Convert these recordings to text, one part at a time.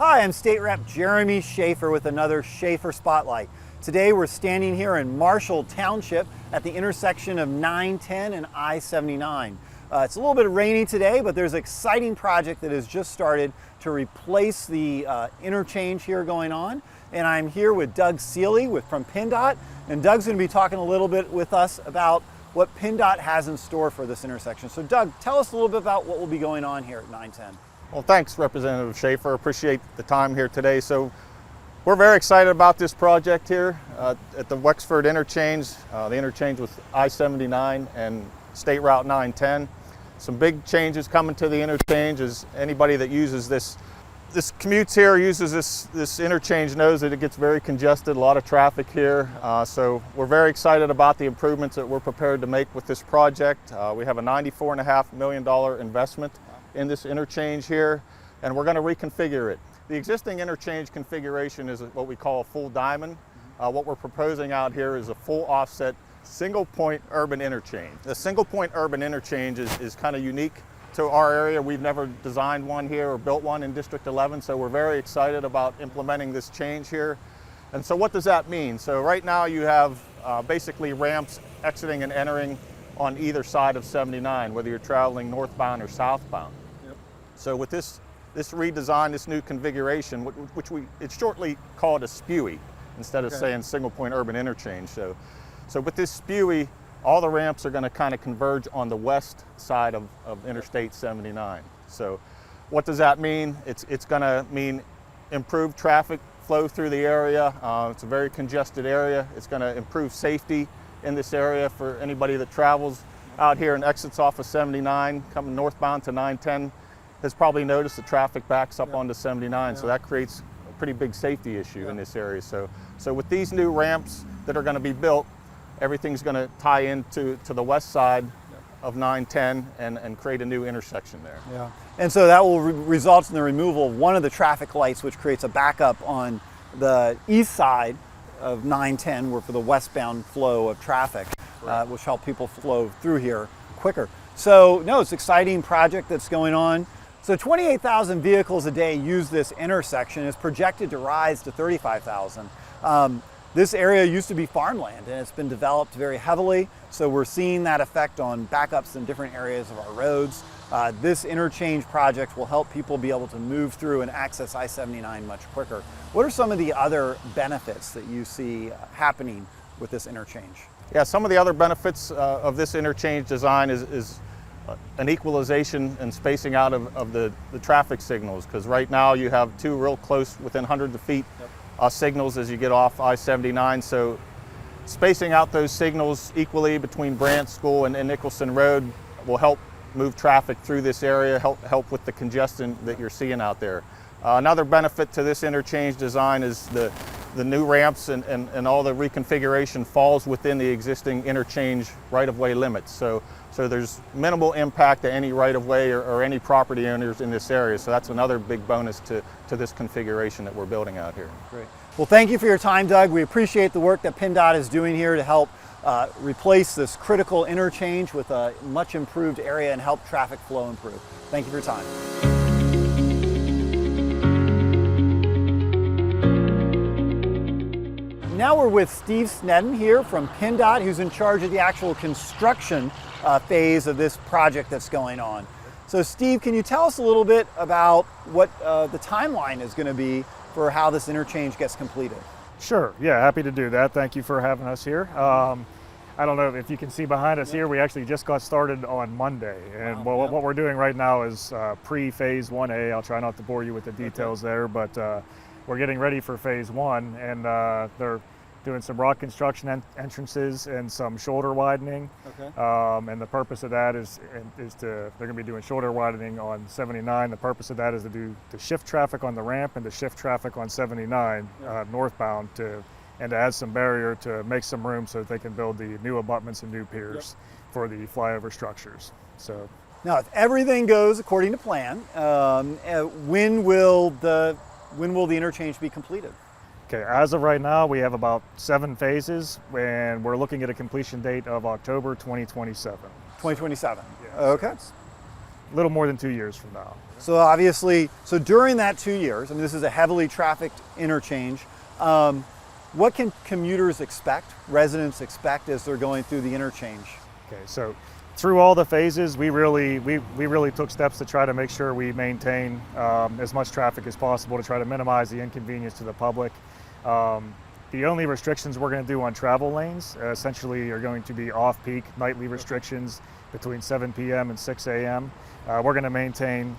Hi, I'm State Rep Jeremy Shaffer with another Shaffer Spotlight. Today we're standing here in Marshall Township at the intersection of 910 and I-79. It's a little bit rainy today, but there's an exciting project that has just started to replace the interchange here going on. And I'm here with Doug Seeley from PennDOT, and Doug's going to be talking a little bit with us about what PennDOT has in store for this intersection. So Doug, tell us a little bit about what will be going on here at 910. Well, thanks, Representative Shaffer. Appreciate the time here today. So we're very excited about this project here at the Wexford Interchange, the interchange with I-79 and State Route 910. Some big changes coming to the interchange. As anybody that uses this commutes here, uses this interchange, knows that it gets very congested, a lot of traffic here. So we're very excited about the improvements that we're prepared to make with this project. We have a $94.5 million investment in this interchange here, and we're going to reconfigure it. The existing interchange configuration is what we call a full diamond. What we're proposing out here is a full offset single point urban interchange. The single point urban interchange is kind of unique to our area. We've never designed one here or built one in District 11, so we're very excited about implementing this change here. And so what does that mean? So right now you have basically ramps exiting and entering on either side of 79, whether you're traveling northbound or southbound. Yep. So with this redesign, this new configuration, which it's shortly called a SPUI instead of saying single point urban interchange. So with this SPUI, all the ramps are going to kind of converge on the west side of Interstate 79. So what does that mean? It's going to mean improved traffic flow through the area. It's a very congested area. It's going to improve safety in this area for anybody that travels out here and exits off of 79 coming northbound to 910 has probably noticed the traffic backs up onto 79. So that creates a pretty big safety issue in this area. So with these new ramps that are going to be built, everything's going to tie into the west side of 910 and create a new intersection there. Yeah, and so that will result in the removal of one of the traffic lights, which creates a backup on the east side of 910 for the westbound flow of traffic, which help people flow through here quicker. So no, it's an exciting project that's going on. So 28,000 vehicles a day use this intersection. It's projected to rise to 35,000. This area used to be farmland and it's been developed very heavily. So we're seeing that effect on backups in different areas of our roads. This interchange project will help people be able to move through and access I-79 much quicker. What are some of the other benefits that you see happening with this interchange? Yeah, some of the other benefits of this interchange design is an equalization and spacing out of the traffic signals, because right now you have two real close, within hundreds of feet, signals as you get off I-79. So spacing out those signals equally between Brandt School and Nicholson Road will help move traffic through this area, help with the congestion that you're seeing out there. Another benefit to this interchange design is the new ramps and all the reconfiguration falls within the existing interchange right-of-way limits. So there's minimal impact to any right-of-way or any property owners in this area. So that's another big bonus to this configuration that we're building out here. Great. Well, thank you for your time, Doug. We appreciate the work that PennDOT is doing here to help replace this critical interchange with a much improved area and help traffic flow improve. Thank you for your time. Now we're with Steve Sneddon here from PennDOT, who's in charge of the actual construction phase of this project that's going on. So Steve, can you tell us a little bit about what the timeline is going to be for how this interchange gets completed? Sure, yeah, happy to do that. Thank you for having us here. I don't know if you can see behind us here, we actually just got started on Monday. And what we're doing right now is pre-phase 1A. I'll try not to bore you with the details there, but we're getting ready for phase 1, and they're doing some rock construction entrances and some shoulder widening. And the purpose of that is they're going to be doing shoulder widening on 79. The purpose of that is to shift traffic on the ramp and to shift traffic on 79 northbound and to add some barrier to make some room so that they can build the new abutments and new piers for the flyover structures. So now, if everything goes according to plan, when will the interchange be completed? Okay, as of right now, we have about 7 phases, and we're looking at a completion date of October 2027. 2027. Yeah, okay. a little more than 2 years from now. So obviously, so during that 2 years, I mean, this is a heavily trafficked interchange. What can commuters expect, residents expect as they're going through the interchange? Okay, so through all the phases, we really took steps to try to make sure we maintain as much traffic as possible to try to minimize the inconvenience to the public. The only restrictions we're going to do on travel lanes essentially are going to be off-peak nightly restrictions between 7 p.m. and 6 a.m. We're going to maintain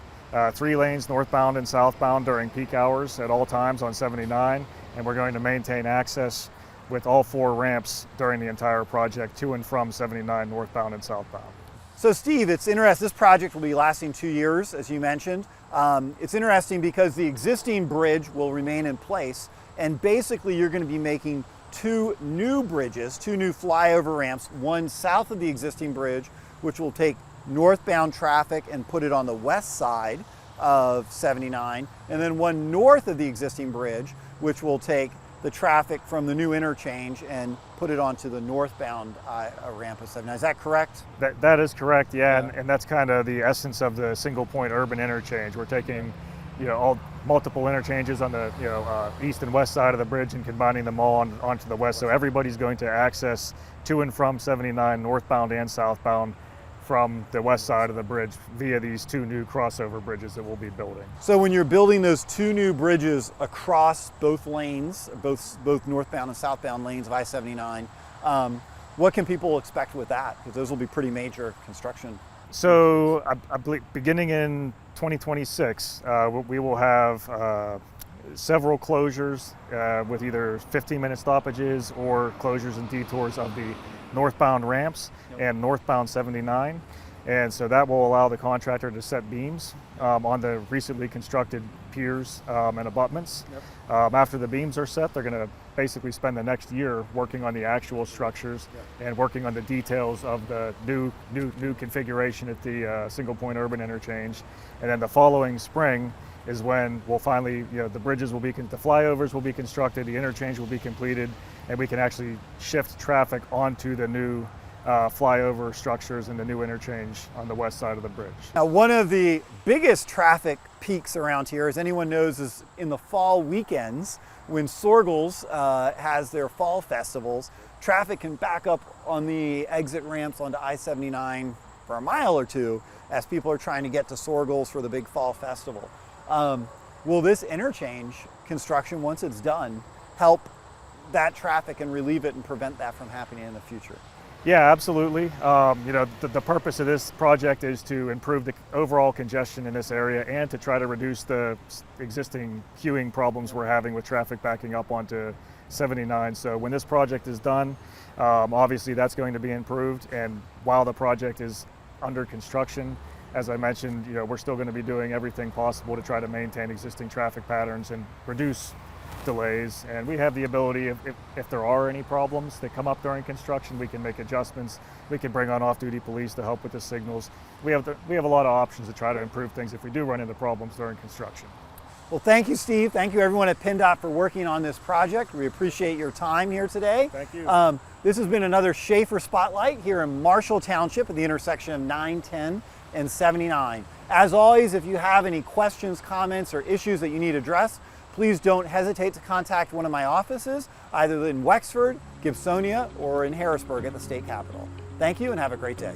3 lanes northbound and southbound during peak hours at all times on 79, and we're going to maintain access with all 4 ramps during the entire project to and from 79 northbound and southbound. So Steve, it's interesting, this project will be lasting 2 years, as you mentioned. It's interesting because the existing bridge will remain in place, and basically you're going to be making 2 new bridges, 2 new flyover ramps, one south of the existing bridge, which will take northbound traffic and put it on the west side of 79, and then one north of the existing bridge, which will take the traffic from the new interchange and put it onto the northbound ramp of 79. Is that correct? That is correct, yeah. And that's kind of the essence of the single point urban interchange. We're taking, all multiple interchanges on the east and west side of the bridge and combining them all onto the west. So everybody's going to access to and from 79 northbound and southbound from the west side of the bridge via these 2 new crossover bridges that we'll be building. So when you're building those 2 new bridges across both lanes, both northbound and southbound lanes of I-79, what can people expect with that? Because those will be pretty major construction. So I believe beginning in 2026, we will have several closures with either 15-minute stoppages or closures and detours of the northbound ramps and northbound 79. And so that will allow the contractor to set beams on the recently constructed piers and abutments. After the beams are set, they're going to basically spend the next year working on the actual structures and working on the details of the new configuration at the single point urban interchange. And then the following spring is when we'll finally, the bridges will be, the flyovers will be constructed, the interchange will be completed, and we can actually shift traffic onto the new flyover structures and the new interchange on the west side of the bridge. Now, one of the biggest traffic peaks around here, as anyone knows, is in the fall weekends when Sorgel's has their fall festivals. Traffic can back up on the exit ramps onto I-79 for a mile or 2 as people are trying to get to Sorgel's for the big fall festival. Will this interchange construction, once it's done, help that traffic and relieve it and prevent that from happening in the future? Yeah, absolutely. The purpose of this project is to improve the overall congestion in this area and to try to reduce the existing queuing problems we're having with traffic backing up onto 79. So when this project is done, obviously that's going to be improved. And while the project is under construction, as I mentioned, we're still going to be doing everything possible to try to maintain existing traffic patterns and reduce delays. And we have the ability, if there are any problems that come up during construction, we can make adjustments. We can bring on off-duty police to help with the signals. We have a lot of options to try to improve things if we do run into problems during construction. Well, thank you, Steve. Thank you, everyone at PennDOT, for working on this project. We appreciate your time here today. Thank you. This has been another Shaffer Spotlight here in Marshall Township at the intersection of 910 and 79. As always, if you have any questions, comments, or issues that you need addressed, please don't hesitate to contact one of my offices, either in Wexford, Gibsonia, or in Harrisburg at the state capitol. Thank you and have a great day.